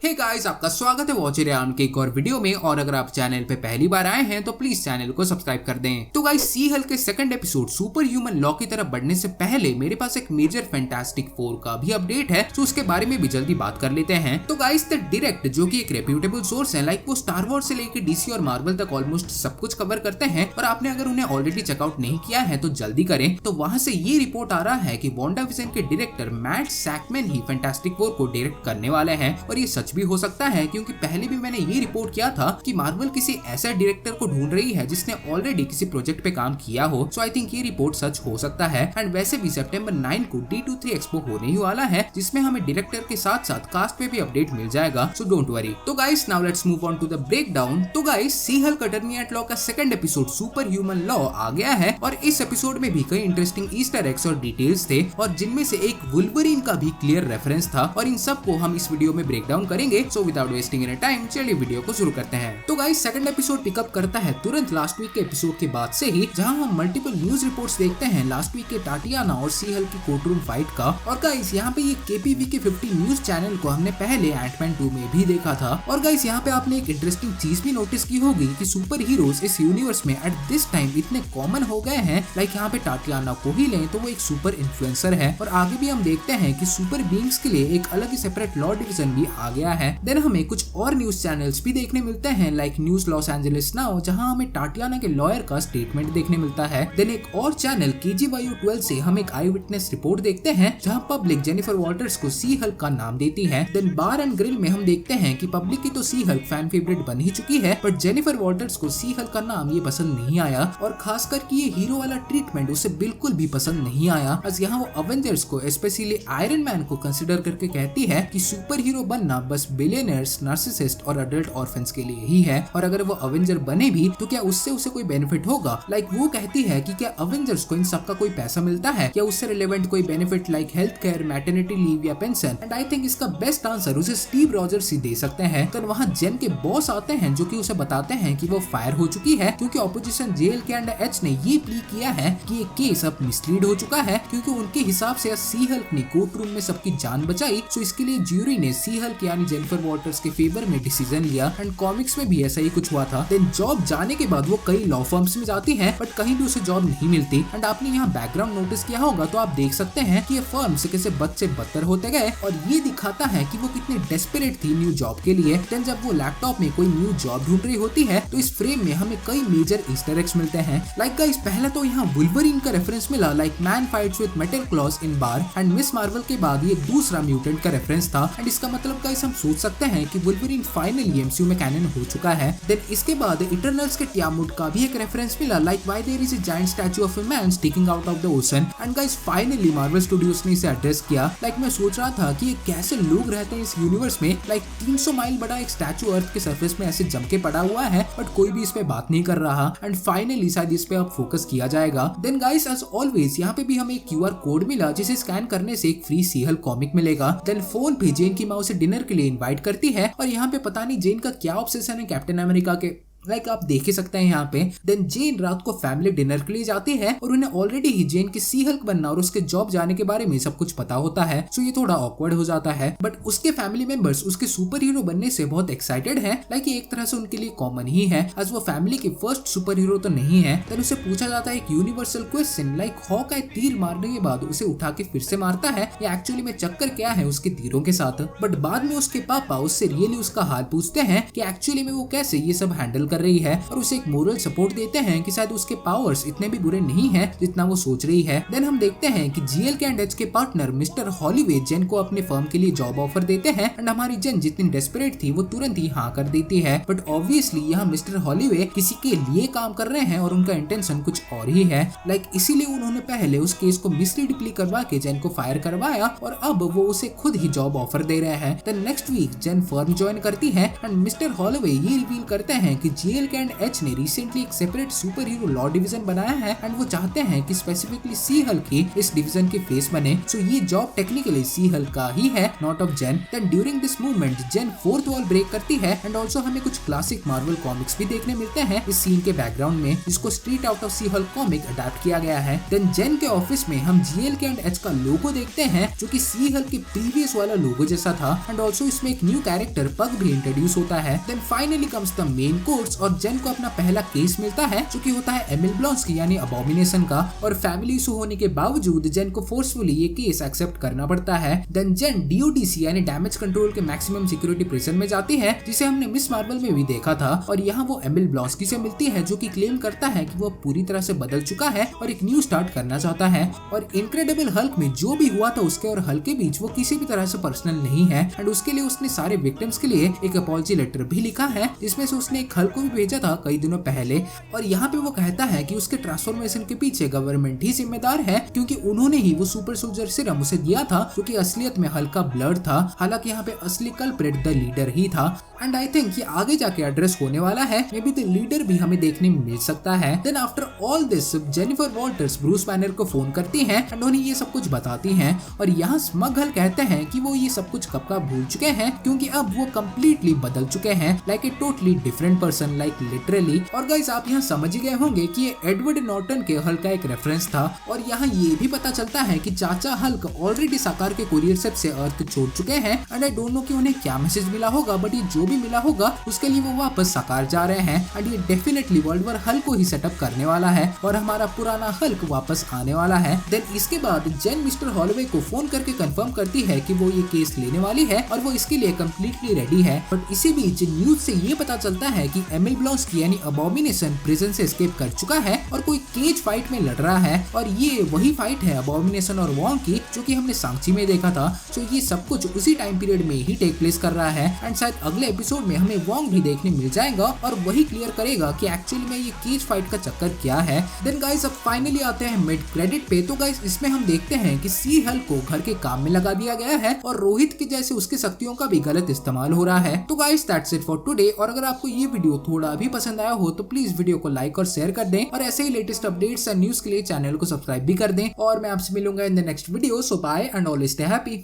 Hey guys, आपका स्वागत है वॉच रेआन के एक और वीडियो में। और अगर आप चैनल पे पहली बार आए हैं तो प्लीज चैनल को सब्सक्राइब कर दें। तो गाइस, सी हल्क के second episode superhuman law की तरफ बढ़ने से पहले मेरे पास एक मेजर फैंटास्टिक फोर का भी अपडेट है, तो उसके बारे में भी जल्दी बात कर लेते हैं। तो गाइस, द डायरेक्ट जो कि एक रेप्यूटेबल सोर्स है, लाइक वो स्टार वॉर्स से लेकर डीसी और मार्वल तक ऑलमोस्ट सब कुछ कवर करते हैं। और आपने अगर उन्हें ऑलरेडी चेकआउट नहीं किया है तो जल्दी करें। तो वहां से ये रिपोर्ट आ रहा है कि वांडाविजन के डायरेक्टर मैट सैकमैन ही फैंटास्टिक फोर को डायरेक्ट करने वाले हैं। और ये सच भी हो सकता है, क्योंकि पहले भी मैंने ये रिपोर्ट किया था कि मार्वल किसी ऐसा डायरेक्टर को ढूंढ रही है जिसने ऑलरेडी किसी प्रोजेक्ट पे काम किया हो। सो आई थिंक ये रिपोर्ट सच हो सकता है। एंड वैसे भी सितंबर 9 को D23 एक्सपो होने ही वाला है, जिसमें हमें डायरेक्टर के साथ साथ कास्ट पे भी अपडेट मिल जाएगा। So don't worry. तो guys, now let's move on to the breakdown. तो guys, she Hulk attorney at law का second episode superhuman law आ गया है। और इस एपिसोड में भी कई इंटरेस्टिंग ईस्टर एग्स और डिटेल्स थे, और जिनमें से एक वुल्वरीन का भी क्लियर रेफरेंस था। और इन सब को हम इस वीडियो में ब्रेक डाउन करेंगे। So without wasting any time, चलिए वीडियो को शुरू करते हैं। तो गाइस, सेकंड एपिसोड पिकअप करता है तुरंत लास्ट वीक के एपिसोड के बाद से ही, जहां हम मल्टीपल न्यूज रिपोर्ट्स देखते हैं लास्ट वीक के टाटियाना और सी हल्क की कोर्टरूम फाइट का। और गाइस, यहाँ पे ये KPV के 50 न्यूज चैनल को हमने पहले एंटमैन 2 में भी देखा था। और गाइस, यहाँ पे आपने एक इंटरेस्टिंग चीज भी नोटिस की होगी कि सुपर हीरोज इस यूनिवर्स में एट दिस टाइम इतने कॉमन हो गए हैं। लाइक यहाँ पे टाटियाना को ही लें तो वो एक सुपर इन्फ्लुएंसर है। और आगे भी हम देखते हैं कि सुपर बीइंग्स के लिए एक अलग ही सेपरेट लॉ डिवीजन भी आ गया है। देन हमें कुछ और न्यूज चैनल्स भी देखने मिलते हैं, like news Los Angeles now, जहां हमें टाटियाना के लॉयर का स्टेटमेंट देखने मिलता है। देन एक और चैनल KGYU12 से हम एक आई विटनेस रिपोर्ट देखते हैं, जहां पब्लिक जेनिफर वॉल्टर्स को सी हल्क का नाम देती है। देन बार एंड ग्रिल में हम देखते हैं कि पब्लिक की तो सी हल्क फैन फेवरेट बन ही चुकी है, बट जेनिफर वॉल्टर्स को सी हल्क का नाम ये पसंद नहीं आया। और खासकर कि ये हीरो वाला ट्रीटमेंट उसे बिल्कुल भी पसंद नहीं आया। आज यहाँ वो अवेंजर्स को, स्पेशली आयरन मैन को कंसिडर करके कहती है कि सुपर हीरो बनना बस बिलियनर्स, नार्सिसिस्ट और अडल्ट ऑर्फन्स के लिए ही है। और अगर वो अवेंजर बने भी तो क्या उससे उसे कोई बेनिफिट होगा? लाइक वो कहती है कि क्या अवेंजर्स को इन सब का कोई पैसा मिलता है, क्या उससे रिलेवेंट कोई benefit like health care, maternity leave या पेंशन? एंड आई थिंक इसका बेस्ट आंसर उसे स्टीव रॉजर्स ही दे सकते हैं। तो वहाँ जेन के बॉस आते हैं, जो कि उसे बताते हैं कि वो फायर हो चुकी है, क्योंकि ऑपोजिशन JLK एंड H ने ये प्ली किया है कि ये केस अब मिसलीड हो चुका है, क्योंकि उनके हिसाब से सी हल्क ने कोर्ट रूम में सबकी जान बचाई। सो इसके लिए ज्यूरी ने सी हल्क यानी जेनिफर वॉल्टर्स के फेवर में डिसीजन लिया। एंड कॉमिक्स में भी ऐसा ही कुछ हुआ था। देन जॉब जाने के बाद वो कई लॉ फर्म्स में जाती है, बट कहीं भी उसे जॉब नहीं मिलती। एंड आपने यहाँ बैकग्राउंड नोटिस किया होगा तो आप देख सकते हैं कि ये फर्म से कैसे बद से बदतर होते गए। और ये दिखाता है कि वो कितनी डेस्परेट थी न्यू जॉब के लिए। देन जब वो लैपटॉप में कोई न्यू जॉब ढूंढ रही होती है तो इस फ्रेम में हमें कई मेजर ईस्टर एग्स मिलते हैं। लाइक गाइस, पहले तो यहाँ वुल्वरीन का रेफरेंस मिला, like man fights with metal clause in bar. And miss Marvel के बाद ये दूसरा म्यूटेंट का रेफरेंस था। एंड इसका मतलब गाइस, हम सोच सकते हैं कि वुल्वरीन फाइनली MCU में कैनन हो चुका है। देन इसके बाद इटरनल्स के टियामुट का भी एक रेफरेंस मिला, like why there is a giant statue of a man sticking out of the ocean. And guys, finally Marvel Studios ने इसे एड्रेस किया। लाइक मैं सोच रहा था कि ये कैसे लोग रहते हैं इस यूनिवर्स में, लाइक 300 माइल बड़ा एक स्टैचू अर्थ के सरफेस में ऐसे जम के पड़ा हुआ है, बट कोई भी इस पे बात नहीं कर रहा। एंड फाइनली शायद इस पे अब फोकस किया जाएगा। देन गाइस, एज ऑलवेज यहाँ पे भी हमें एक QR कोड मिला, जिसे स्कैन करने से एक फ्री सी हल्क कॉमिक मिलेगा। देन फोन पे जेन की माँ उसे डिनर के लिए इनवाइट करती है। और यहाँ पे पता नहीं जेन का क्या ऑब्सेशन है कैप्टन अमेरिका के, लाइक आप देख ही सकते हैं यहाँ पे। देन जेन रात को फैमिली डिनर के लिए जाती है, और उन्हें ऑलरेडी ही जेन की सी हल्क बनना और उसके जॉब जाने के बारे में सब कुछ पता होता है। सो ये थोड़ा ऑकवर्ड हो जाता है, बट उसके फैमिली मेंबर्स उसके सुपर हीरो बनने से बहुत एक्साइटेड है। लाइक ये एक तरह से उनके लिए कॉमन ही है, आज वो फैमिली के फर्स्ट सुपर हीरो तो नहीं है। देन उसे पूछा जाता है एक यूनिवर्सल क्वेश्चन, लाइक हॉकाई तीर मारने के बाद उसे उठा के फिर से मारता है, या एक्चुअली में चक्कर क्या है उसके तीरों के साथ? बट बाद में उसके पापा उससे रियली उसका हाल पूछते हैं कि एक्चुअली में वो कैसे ये सब हैंडल कर रही है, और एक मोरल सपोर्ट देते हैं कि शायद उसके पावर्स इतने भी बुरे नहीं हैं जितना वो सोच रही है। देन हम देखते हैं कि JLK एंड H के पार्टनर मिस्टर हॉलीवे जेन को अपने फर्म के लिए जॉब ऑफर देते हैं। एंड हमारी जेन जितनी डेस्परेट थी वो तुरंत ही हाँ कर देती है। बट ऑब्वियसली यहाँ मिस्टर हॉलीवे किसी के लिए काम कर रहे हैं और उनका इंटेंशन कुछ और ही है। लाइक इसीलिए उन्होंने पहले उस केस को मिसलीड प्ली करवा के जेन को फायर करवाया, और अब वो उसे खुद ही जॉब ऑफर दे रहे हैं। देन नेक्स्ट वीक जेन फर्म ज्वाइन करती है, एंड मिस्टर हॉलीवे ये रिवील करते हैं कि GLK एंड एच ने रिसेंटली एक separate super hero law division बनाया है एंड वो चाहते हैं कि स्पेसिफिकली सी हल्क ही इस डिवीजन के फेस बने। सो ये जॉब टेक्निकली सी हल्क का ही है, not of Jen. Then during this movement Jen fourth wall break करती है एंड ऑल्सो हमें कुछ क्लासिक मार्वल कॉमिक्स भी देखने मिलते हैं इस सीन के बैकग्राउंड में, जिसको straight out of She Hulk comic adapt किया गया है। देन जेन के ऑफिस में हम GLK एंड एच का लोगो देखते हैं जो कि सी हल्क के प्रीवियस वाला लोगो जैसा था एंड ऑल्सो इसमें एक न्यू कैरेक्टर पग भी इंट्रोड्यूस होता है। Then finally comes the main course और जेन को अपना पहला केस मिलता है जो कि होता है एमिल ब्लॉन्स्की यानी अबॉमिनेशन का, और फैमिली इशू होने के बावजूद जेन को फोर्सफुली ये केस एक्सेप्ट करना पड़ता है। देन जेन DOTC यानी डैमेज कंट्रोल के मैक्सिमम सिक्योरिटी प्रिजन में जाती है, जिसे हमने मिस मार्वल में भी देखा था, और यहाँ वो एमिल ब्लॉन्स्की से मिलती है जो कि क्लेम करता है कि वो पूरी तरह से बदल चुका है और एक न्यू स्टार्ट करना चाहता है। और इनक्रेडिबल हल्क में जो भी हुआ था उसके और हल्क के बीच वो किसी भी तरह से पर्सनल नहीं है एंड उसके लिए उसने सारे विक्टिम्स के लिए एक अपॉलजी लेटर भी लिखा है, जिसमें से उसने एक हल्क को भी भेजा था कई दिनों पहले। और यहाँ पे वो कहता है कि उसके ट्रांसफॉर्मेशन के पीछे गवर्नमेंट ही जिम्मेदार है, क्योंकि उन्होंने ही वो सुपर सोल्जर सीरम उसे दिया था जो कि असलियत में हल्क का ब्लड था, हालांकि यहाँ पे असली कल्प्रिट द लीडर ही था। एंड आई थिंक ये आगे जाके एड्रेस होने वाला है, मे बी द लीडर भी हमें देखने में मिल सकता है। Then after all this Jennifer Walters Bruce Banner को फोन करती हैं एंड उन्हें ये सब कुछ बताती हैं, और यहाँ स्मग हल्क कहते हैं कि वो ये सब कुछ कब का भूल चुके हैं, क्योंकि अब वो कम्प्लीटली बदल चुके हैं, like a totally different person, like literally. और गाइस आप यहाँ समझ गए होंगे कि ये एडवर्ड नॉर्टन के हल्क का एक रेफरेंस था, और यहाँ ये भी पता चलता है कि चाचा हल्क ऑलरेडी साकार के कोरियर शिप से अर्थ छोड़ चुके हैं एंड आई डोंट नो कि उन्हें क्या मैसेज मिला होगा, बट ये जो भी मिला होगा उसके लिए वो वापस साकार जा रहे हैं एंड ये डेफिनेटली वर्ल्ड वॉर हल्क को ही सेटअप करने वाला है और हमारा पुराना हल्क वापस आने वाला है। देन इसके बाद जेन मिस्टर हॉलवे को फोन करके कंफर्म करती है कि वो ये केस लेने वाली है और वो इसके लिए कम्प्लीटली रेडी है। बट इसी बीच न्यूज से ये पता चलता है कि एमिल ब्लॉन्स्की यानी अबॉमिनेशन प्रिजन से एस्केप कर चुका है और कोई केज फाइट में लड़ रहा है, और ये वही फाइट है अबॉमिनेशन और वॉन्ग की जो कि हमने सांची में देखा था। सो ये सब कुछ उसी टाइम पीरियड में ही टेक प्लेस कर रहा है एंड शायद अगले एपिसोड में हमें वॉन्ग भी देखने मिल जाएगा और वही क्लियर करेगा कि एक्चुअली में ये केज फाइट का चक्कर क्या है। देन गाइस अब फाइनली आते हैं मिड क्रेडिट पे। तो गाइस इसमें हम देखते हैं कि सी हल्क को घर के काम में लगा दिया गया है और रोहित के जैसे उसकी शक्तियों का भी गलत इस्तेमाल हो रहा है। तो guys that's it for today, और अगर आपको ये वीडियो थोड़ा भी पसंद आया हो तो प्लीज वीडियो को लाइक और शेयर कर दें, और ऐसे ही लेटेस्ट अपडेट्स एंड न्यूज के लिए चैनल को सब्सक्राइब भी कर दें, और मैं आपसे मिलूंगा in the next video. So bye and always stay happy.